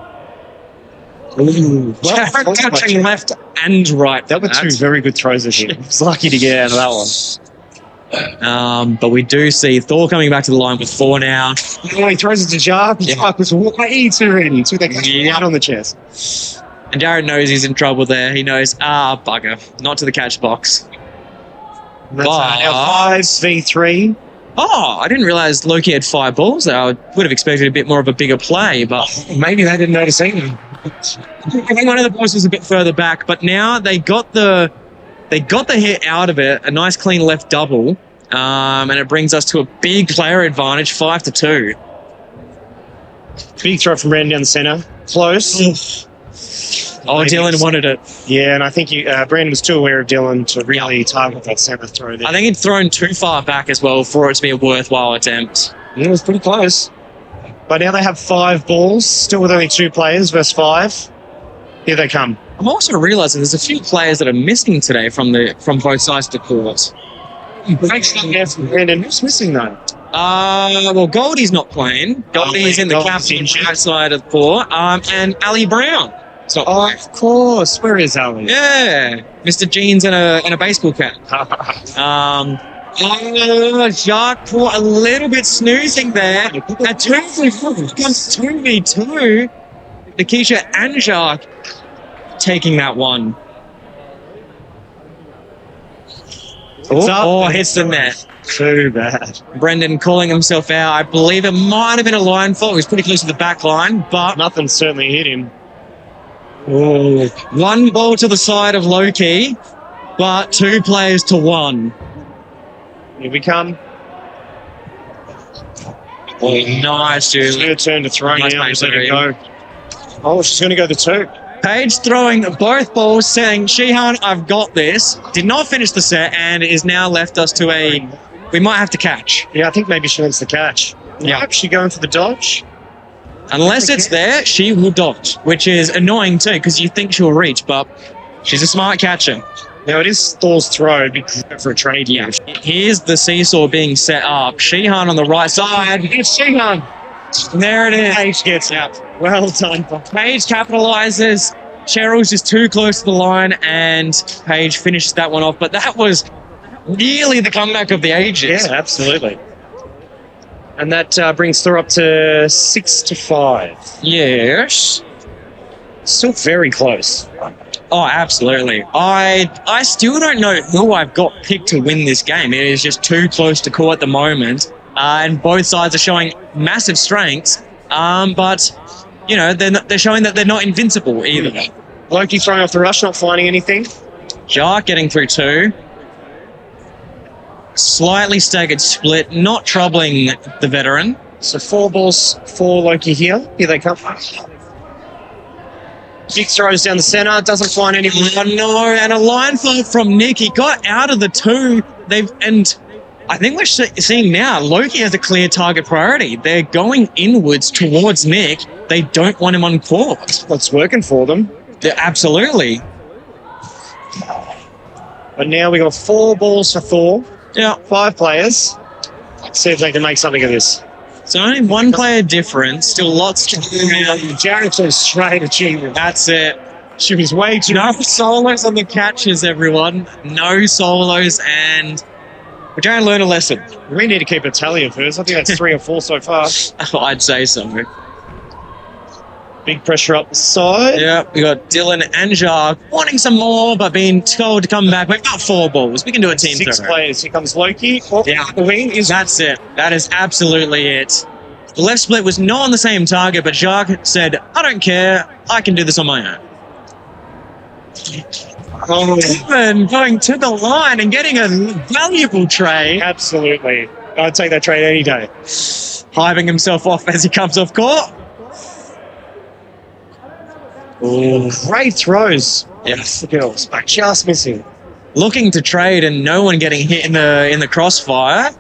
Speaker 2: Ooh.
Speaker 1: Jared touching left and right.
Speaker 2: That were 2 very good throws at him. He was lucky to get out of that one.
Speaker 1: But we do see Thor coming back to the line with 4 now.
Speaker 2: Oh, he throws it to Jacques. Jacques was way too ready. So they got out on the chest.
Speaker 1: And Jared knows he's in trouble there. He knows, bugger, not to the catch box.
Speaker 2: That's now 5v3.
Speaker 1: Oh, I didn't realize Loki had 5 balls there. I would have expected a bit more of a bigger play, but
Speaker 2: Maybe they didn't notice either.
Speaker 1: I think one of the balls was a bit further back. But now they got the hit out of it. A nice clean left double, and it brings us to a big player advantage, 5-2.
Speaker 2: Big throw from Brandon down the centre. Close.
Speaker 1: Oh, Dylan wanted it.
Speaker 2: Yeah, and I think Brandon was too aware of Dylan to really target that centre throw there.
Speaker 1: I think he'd thrown too far back as well for it to be a worthwhile attempt.
Speaker 2: It was pretty close. But now they have 5 balls, still with only 2 players versus 5. Here they come.
Speaker 1: I'm also realising there's a few players that are missing today from both sides of the court.
Speaker 2: Great shot there from Brandon. Who's missing though?
Speaker 1: Well, Goldie's not playing. Goldie's in the captain right side of the court. And Ali Brown.
Speaker 2: Oh, of course. Where is Ali?
Speaker 1: Yeah, Mr. Jeans and a baseball cap. Jacques caught a little bit snoozing there. A 2v2. Nikisha and Jacques taking that one. Hits the net.
Speaker 2: Too bad.
Speaker 1: Brendan calling himself out. I believe it might have been a line fault. He was pretty close to the back line, but
Speaker 2: Nothing certainly hit him.
Speaker 1: oh, 1 ball to the side of Loki, but 2 players to 1.
Speaker 2: Here we come.
Speaker 1: Nice,
Speaker 2: It's
Speaker 1: Julie.
Speaker 2: her turn to throw
Speaker 1: Nice
Speaker 2: now.
Speaker 1: play,
Speaker 2: Just let her
Speaker 1: Julie.
Speaker 2: go. Oh, she's going to go the 2.
Speaker 1: Paige throwing both balls, saying, Sheehan, I've got this. Did not finish the set and is now left us to we might have to catch.
Speaker 2: Yeah, I think maybe she wants the catch.
Speaker 1: Yeah.
Speaker 2: Nope, she going for the dodge.
Speaker 1: Unless it's there, she will dodge, which is annoying too, because you think she'll reach, but she's a smart catcher.
Speaker 2: Now it is Thor's throw. It'd be great for a trade.
Speaker 1: Yeah. Here's the seesaw being set up. Sheehan on the right side.
Speaker 2: It's Sheehan.
Speaker 1: There it is.
Speaker 2: Page gets out. Well done.
Speaker 1: Paige capitalizes. Cheryl's just too close to the line, and Paige finishes that one off. But that was really the comeback of the ages.
Speaker 2: Yeah, absolutely. And that brings Thor up to 6-5.
Speaker 1: Yes.
Speaker 2: Still very close.
Speaker 1: Oh, absolutely. I still don't know who I've got picked to win this game. It is just too close to call at the moment. And both sides are showing massive strengths. But, you know, they're showing that they're not invincible either.
Speaker 2: Loki throwing off the rush, not finding anything.
Speaker 1: Jark getting through 2. Slightly staggered split, not troubling the veteran.
Speaker 2: So 4 balls for Loki here. Here they come. Big throws down the centre, doesn't find anyone.
Speaker 1: Oh no, and a line fall from Nick. He got out of the 2. And I think we're seeing now Loki has a clear target priority. They're going inwards towards Nick. They don't want him on court.
Speaker 2: What's working for them.
Speaker 1: Absolutely.
Speaker 2: But now we got 4 balls for Thor.
Speaker 1: Yeah.
Speaker 2: 5 players. Let's see if they can make something of this.
Speaker 1: So only 1 player difference. Still lots to do.
Speaker 2: Jared says straight achievement.
Speaker 1: That's it.
Speaker 2: She was way too.
Speaker 1: No solos on the catches, everyone. No solos, and we're trying to learn a lesson.
Speaker 2: We need to keep a tally of hers. I think that's 3 or 4 so far.
Speaker 1: I'd say so.
Speaker 2: Big pressure up the side.
Speaker 1: Yeah, we got Dylan and Jark wanting some more, but being told to come back. We've got 4 balls. We can do a team
Speaker 2: 6
Speaker 1: throw.
Speaker 2: players. Here comes Loki. Oh,
Speaker 1: Yeah.
Speaker 2: the wing is.
Speaker 1: That's it. That is absolutely it. The left split was not on the same target, but Jark said, I don't care. I can do this on my own.
Speaker 2: Oh,
Speaker 1: Even going to the line and getting a valuable trade.
Speaker 2: absolutely. I'd take that trade any day.
Speaker 1: Hiving himself off as he comes off court.
Speaker 2: Ooh, great throws.
Speaker 1: Yes.
Speaker 2: The girls, but just missing.
Speaker 1: Looking to trade and no one getting hit in the crossfire.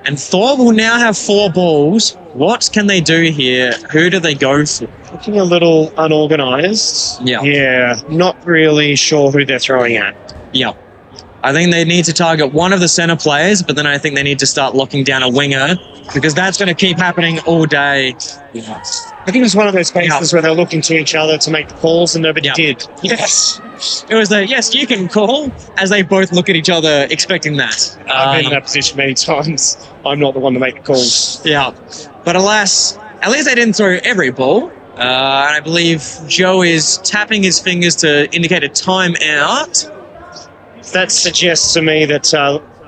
Speaker 1: And Thor will now have 4 balls. What can they do here? Who do they go for?
Speaker 2: Looking a little unorganised.
Speaker 1: Yeah.
Speaker 2: Yeah, not really sure who they're throwing at.
Speaker 1: Yeah. I think they need to target one of the center players, but then I think they need to start locking down a winger because that's going to keep happening all day.
Speaker 2: I think it was one of those cases where they're looking to each other to make the calls and nobody did.
Speaker 1: Yes. It was yes, you can call, as they both look at each other expecting that.
Speaker 2: I've been in that position many times. I'm not the one to make the calls.
Speaker 1: Yeah. But alas, at least they didn't throw every ball. And I believe Joe is tapping his fingers to indicate a timeout.
Speaker 2: That suggests to me that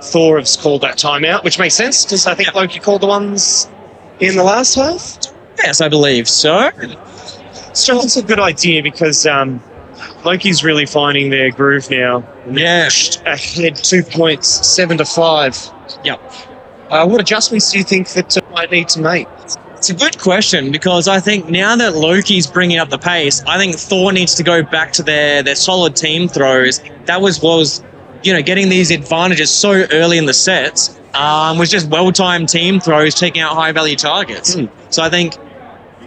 Speaker 2: Thor has called that timeout, which makes sense because I think Loki called the ones in the last half.
Speaker 1: Yes, I believe so.
Speaker 2: So that's a good idea because Loki's really finding their groove now.
Speaker 1: Yeah.
Speaker 2: Ahead 2 points, 7-5.
Speaker 1: Yep.
Speaker 2: What adjustments do you think that might need to make?
Speaker 1: It's a good question because I think now that Loki's bringing up the pace, I think Thor needs to go back to their solid team throws. That was getting these advantages so early in the sets was just well-timed team throws taking out high-value targets. So I think,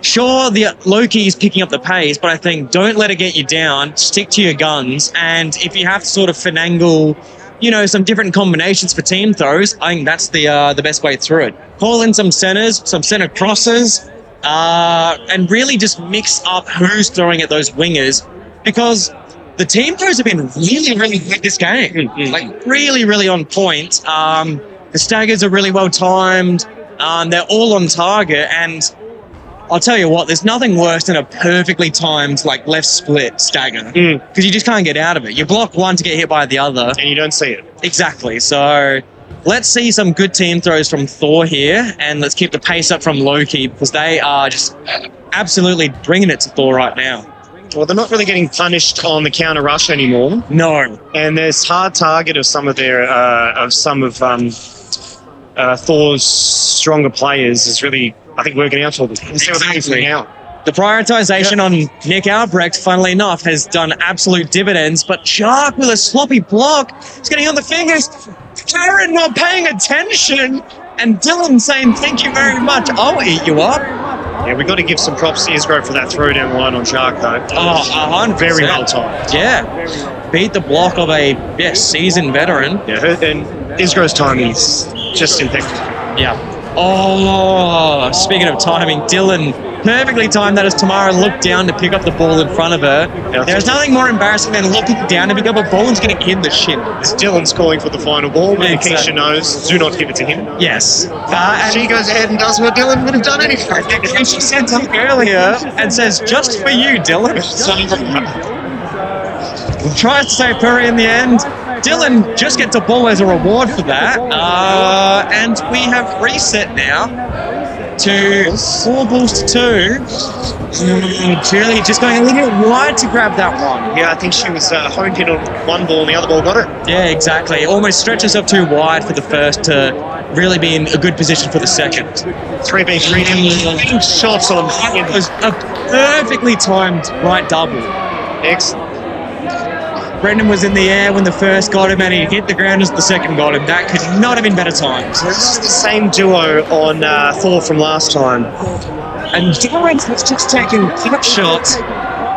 Speaker 1: sure, the Loki's picking up the pace, but I think don't let it get you down. Stick to your guns, and if you have to sort of finagle some different combinations for team throws, I think that's the best way through it. Call in some centers, some center crosses, and really just mix up who's throwing at those wingers because the team throws have been really, really good this game. Like, really, really on point. The staggers are really well timed. They're all on target, and I'll tell you what, there's nothing worse than a perfectly timed left split stagger because you just can't get out of it. You block one to get hit by the other.
Speaker 2: And you don't see it.
Speaker 1: Exactly. So let's see some good team throws from Thor here, and let's keep the pace up from Loki because they are just absolutely bringing it to Thor right now.
Speaker 2: Well, they're not really getting punished on the counter rush anymore.
Speaker 1: No.
Speaker 2: And there's hard target of some of Thor's stronger players is really, I think, working out for them.
Speaker 1: Exactly. The prioritization on Nick Albrecht, funnily enough, has done absolute dividends, but Jark with a sloppy block is getting on the fingers. Karen not paying attention, and Dylan saying, thank you very much, I'll eat you up.
Speaker 2: Yeah, we've got to give some props to Isgro for that throw down the line on Jark, though.
Speaker 1: Oh, 100%.
Speaker 2: Very well timed.
Speaker 1: Yeah. Beat the block of a seasoned veteran.
Speaker 2: Yeah, and Isgro's timing is just impeccable.
Speaker 1: Yeah. Oh, speaking of timing, Dylan perfectly timed that as Tamara looked down to pick up the ball in front of her. There's nothing more embarrassing than looking down to pick up a ball and getting in the shin.
Speaker 2: Dylan's calling for the final ball, but
Speaker 1: Exactly.
Speaker 2: Keisha knows, do not give it to him.
Speaker 1: Yes.
Speaker 2: She goes ahead and does what Dylan would have done anyway.
Speaker 1: And she said something earlier and says, just for you, Dylan. Tries to save Puri in the end. Dylan just gets a ball as a reward for that. And we have reset now to 4 balls to 2. Julie just going a little bit wide to grab that one.
Speaker 2: Yeah, I think she was honed in on one ball and the other ball got it.
Speaker 1: Yeah, exactly. Almost stretches up too wide for the first to really be in a good position for the second.
Speaker 2: 3v3 shots on.
Speaker 1: It was a perfectly timed right double.
Speaker 2: Excellent.
Speaker 1: Brendan was in the air when the first got him, and he hit the ground as the second got him. That could not have been better times.
Speaker 2: This is the same duo on Thor from last time.
Speaker 1: And Dylan's just taking pot shots.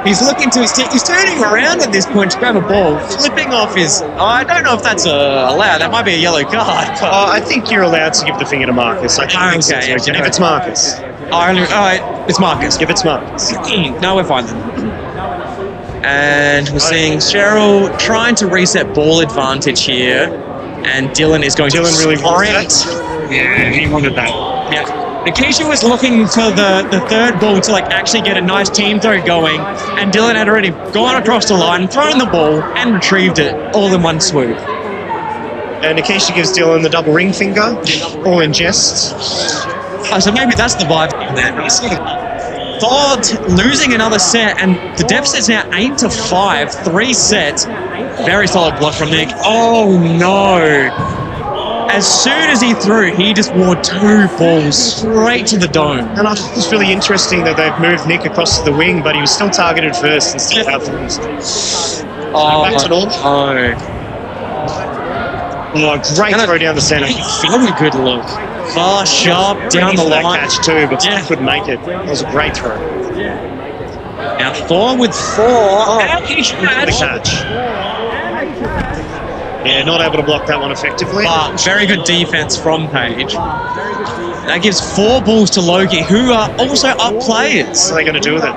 Speaker 1: He's looking to his stick. He's turning around at this point to grab a ball, flipping off his. I don't know if that's allowed. That might be a yellow card. But
Speaker 2: I think you're allowed to give the finger to Marcus. I think
Speaker 1: Okay,
Speaker 2: it's
Speaker 1: okay.
Speaker 2: if it's Marcus.
Speaker 1: It's Marcus.
Speaker 2: If it's Marcus.
Speaker 1: No, we're fine then. And we're seeing Cheryl trying to reset ball advantage here, and Dylan is going
Speaker 2: Dylan
Speaker 1: to
Speaker 2: really wanted
Speaker 1: sprint.
Speaker 2: that. Yeah, he wanted that.
Speaker 1: Yeah. Nikisha was looking for the third ball to actually get a nice team throw going, and Dylan had already gone across the line, thrown the ball, and retrieved it all in one swoop.
Speaker 2: And Nikisha gives Dylan the double ring finger, all in jest.
Speaker 1: Oh, so maybe that's the vibe there. Thor losing another set, and the deficit's now 8-5, 3 sets. Very solid block from Nick. Oh no! As soon as he threw, he just wore 2 balls straight to the dome.
Speaker 2: And I think it's really interesting that they've moved Nick across to the wing, but he was still targeted first and still out the wing. Back to North.
Speaker 1: Oh,
Speaker 2: Great throw down the centre.
Speaker 1: very good look. Far, sharp, down the
Speaker 2: That
Speaker 1: line.
Speaker 2: catch too, but
Speaker 1: Yeah.
Speaker 2: couldn't make it. It was a great throw.
Speaker 1: Now Thor with 4. And he
Speaker 2: The
Speaker 1: catch.
Speaker 2: catch. Yeah, not able to block that one effectively.
Speaker 1: But very good defense from Paige. That gives 4 balls to Loki, who are also up players.
Speaker 2: What are they going to do with it?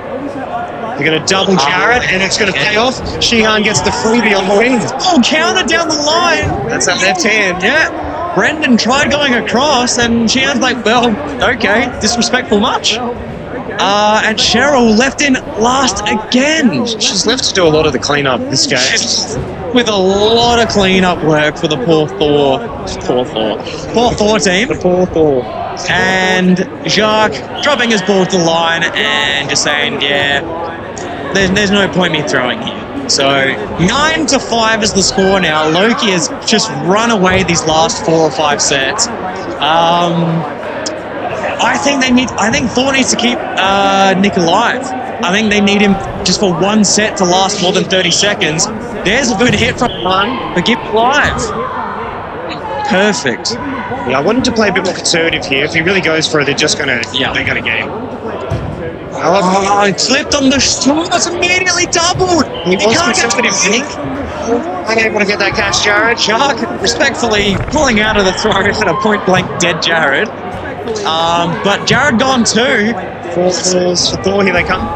Speaker 2: They're going to double Jared, and it's going to pay off. Sheehan gets the freebie on the wing.
Speaker 1: Oh, counter down the line.
Speaker 2: That's that left hand.
Speaker 1: Yeah. Brendan tried going across, and Sheehan's like, well, okay, disrespectful much. And Cheryl left in last again.
Speaker 2: She's left to do a lot of the cleanup this game.
Speaker 1: With a lot of cleanup work for the poor Thor team.
Speaker 2: The poor Thor.
Speaker 1: And Jacques dropping his ball to the line and just saying, yeah, there's no point me throwing here. So 9-5 is the score now. Loki has just run away these last 4 or 5 sets. I think Thor needs to keep Nick alive. I think they need him just for 1 set to last more than 30 seconds. There's a good hit from one, but keep it alive. Perfect.
Speaker 2: Yeah, I wanted to play a bit more conservative here. If he really goes for it, they're just gonna get him.
Speaker 1: Oh, it slipped on the shore. That's immediately doubled.
Speaker 2: He was
Speaker 1: can't get
Speaker 2: conservative.
Speaker 1: Nick.
Speaker 2: Unable to get that catch, Jared.
Speaker 1: Shark respectfully pulling out of the throw at a point blank dead Jared. But Jared gone too.
Speaker 2: 4 balls for Thor. Here they come.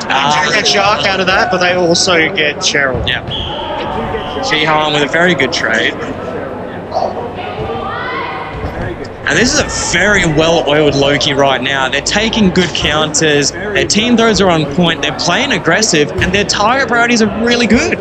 Speaker 2: They get Shark out of that, but they also get Cheryl.
Speaker 1: Yeah. Sheehan with a very good trade. And this is a very well-oiled Loki right now. They're taking good counters. Their team throws are on point. They're playing aggressive, and their target priorities are really good.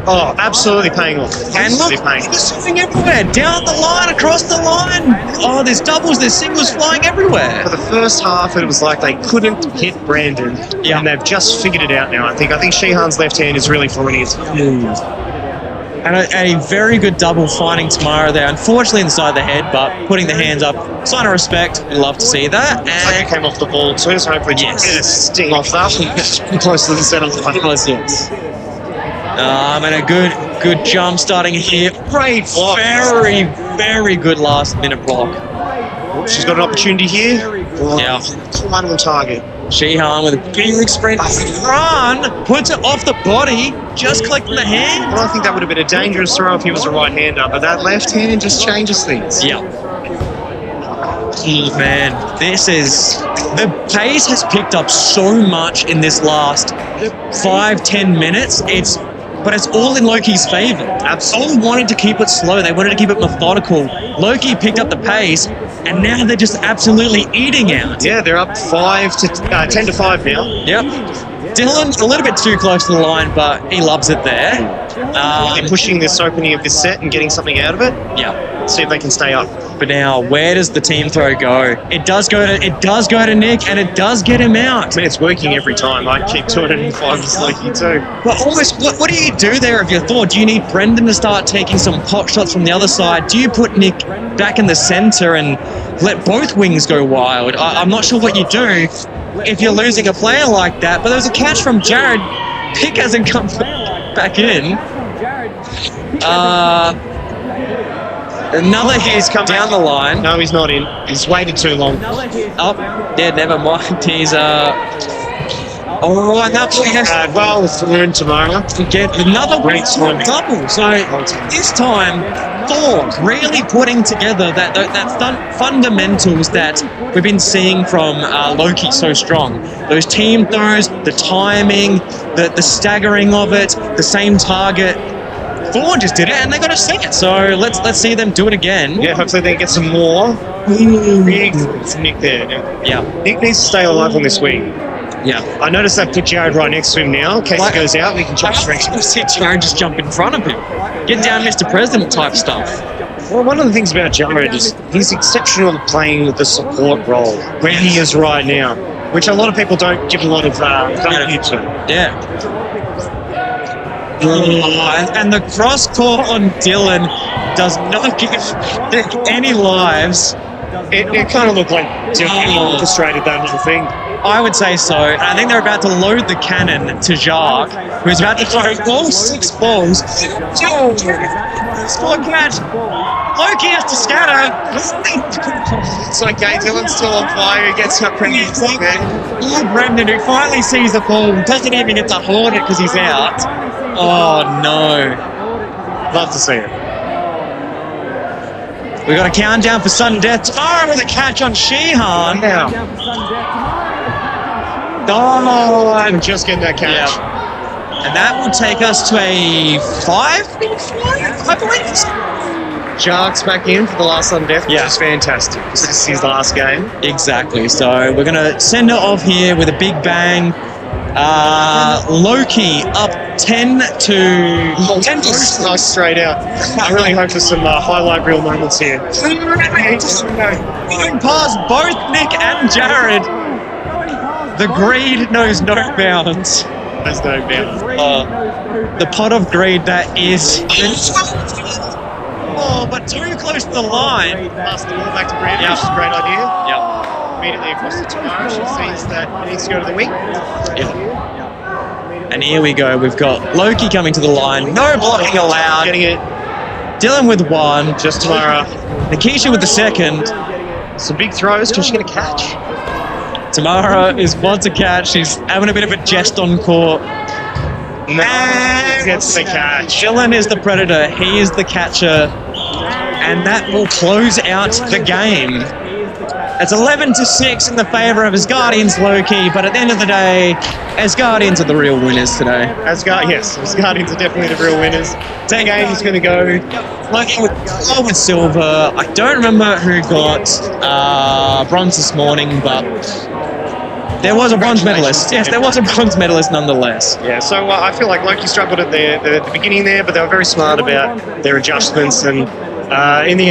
Speaker 2: Oh, absolutely paying off.
Speaker 1: And look, there's something everywhere. Down the line, across the line. Oh, there's doubles, there's singles flying everywhere.
Speaker 2: For the first half, it was like they couldn't hit Brandon,
Speaker 1: Yeah.
Speaker 2: and they've just figured it out now. I think Sheehan's left hand is really finding its move.
Speaker 1: And a very good double finding Tamara there. Unfortunately inside the head, but putting the hands up. Sign of respect. We love to see that.
Speaker 2: Like it
Speaker 1: And
Speaker 2: came off the ball too, so hopefully
Speaker 1: Yes.
Speaker 2: get a sting off that. Close to the centre line.
Speaker 1: yes. And a good jump starting here.
Speaker 2: Great block.
Speaker 1: Very, very good last minute block.
Speaker 2: She's got an opportunity here.
Speaker 1: Yeah.
Speaker 2: Right on target.
Speaker 1: Sheehan with a big sprint run, puts it off the body, just collecting the hand.
Speaker 2: Well, I think that would have been a dangerous throw if he was a right-hander, but that left hand just changes things.
Speaker 1: Yeah. Oh, man, the pace has picked up so much in this last 5-10 minutes. But it's all in Loki's favor. Absolutely wanted to keep it slow. They wanted to keep it methodical. Loki picked up the pace, and now they're just absolutely eating out.
Speaker 2: Yeah, they're up 10 to 5 now.
Speaker 1: Yep. Dylan, a little bit too close to the line, but he loves it there.
Speaker 2: They're pushing this opening of this set and getting something out of it.
Speaker 1: Yeah.
Speaker 2: See if they can stay up.
Speaker 1: But now, where does the team throw go? It does go to Nick, and it does get him out.
Speaker 2: I mean, it's working every time. I keep doing it in 5 with Loki too.
Speaker 1: But almost, what do you do there if you're Thor? Do you need Brendan to start taking some pot shots from the other side? Do you put Nick back in the center and let both wings go wild? I'm not sure what you do if you're losing a player like that. But there's a catch from Jared. Pick hasn't come back in. Another hit come down the line.
Speaker 2: No, he's not in. He's waited too long.
Speaker 1: Oh, yeah, never mind. He's oh, that's
Speaker 2: well, it's learned tomorrow.
Speaker 1: Get another
Speaker 2: Great timing.
Speaker 1: double. So this time, Thor really putting together that fundamentals that we've been seeing from Loki so strong. Those team throws, the timing, the staggering of it, the same target. Thor just did it, and they got to see it. So let's see them do it again.
Speaker 2: Yeah, hopefully they get some more. Big Nick there.
Speaker 1: Yeah.
Speaker 2: Nick needs to stay alive on this wing.
Speaker 1: Yeah.
Speaker 2: I noticed they've put Jared right next to him now. In case he goes out, we can jump straight.
Speaker 1: I see Jared just jump in front of him. Get down, Mr. President type stuff.
Speaker 2: Well, one of the things about Jared is he's exceptional at playing the support role where he is right now, which a lot of people don't give a lot of value to.
Speaker 1: Yeah. And the cross court on Dylan does not give Nick any lives.
Speaker 2: It kind of looked like Dylan orchestrated that little thing.
Speaker 1: I would say so. And I think they're about to load the cannon to Jacques, who's about to throw all 6 balls. Score catch. Loki has to scatter.
Speaker 2: It's okay, Dylan's still on fire. He gets up Brendan.
Speaker 1: Brendan, who finally sees the ball, doesn't even get to hold it because he's out. Oh no.
Speaker 2: Love to see it.
Speaker 1: We got a countdown for sudden death tomorrow with a catch on Sheehan.
Speaker 2: Now. Oh, I'm just getting that catch.
Speaker 1: Yeah. And that will take us to a 5-minute flight, I believe.
Speaker 2: Sharks back in for the last sudden death, which is fantastic. This is his last game.
Speaker 1: Exactly. So we're going to send it off here with a big bang. Loki up 10 to
Speaker 2: nice straight out. I really hope for some highlight reel moments here.
Speaker 1: Going past both Nick and Jared. The greed knows no bounds.
Speaker 2: There's no bounds.
Speaker 1: The pot of greed that is. Oh, but too close to the line.
Speaker 2: Pass the ball back to Brandon, which is a great idea.
Speaker 1: Yep.
Speaker 2: Immediately across to Tamara, she sees that it needs to go to the wing.
Speaker 1: Yep. And here we go. We've got Loki coming to the line. No blocking allowed.
Speaker 2: Getting it.
Speaker 1: Dylan with 1.
Speaker 2: Just Tamara.
Speaker 1: Nikisha with the 2nd.
Speaker 2: Some big throws. Can she get a catch?
Speaker 1: Tamara wants a catch. She's having a bit of a jest on court.
Speaker 2: Man gets the catch.
Speaker 1: Dylan is the predator. He is the catcher. And that will close out the game. It's 11-6 in the favour of Asgardians Loki, but at the end of the day, Asgardians are the real winners today.
Speaker 2: Asgardians are definitely the real winners. That game is going to go.
Speaker 1: Loki with gold with silver. I don't remember who got bronze this morning, but there was a bronze medalist. Yes, there was a bronze medalist nonetheless.
Speaker 2: Yeah, so I feel like Loki struggled at the beginning there, but they were very smart about their adjustments, and in the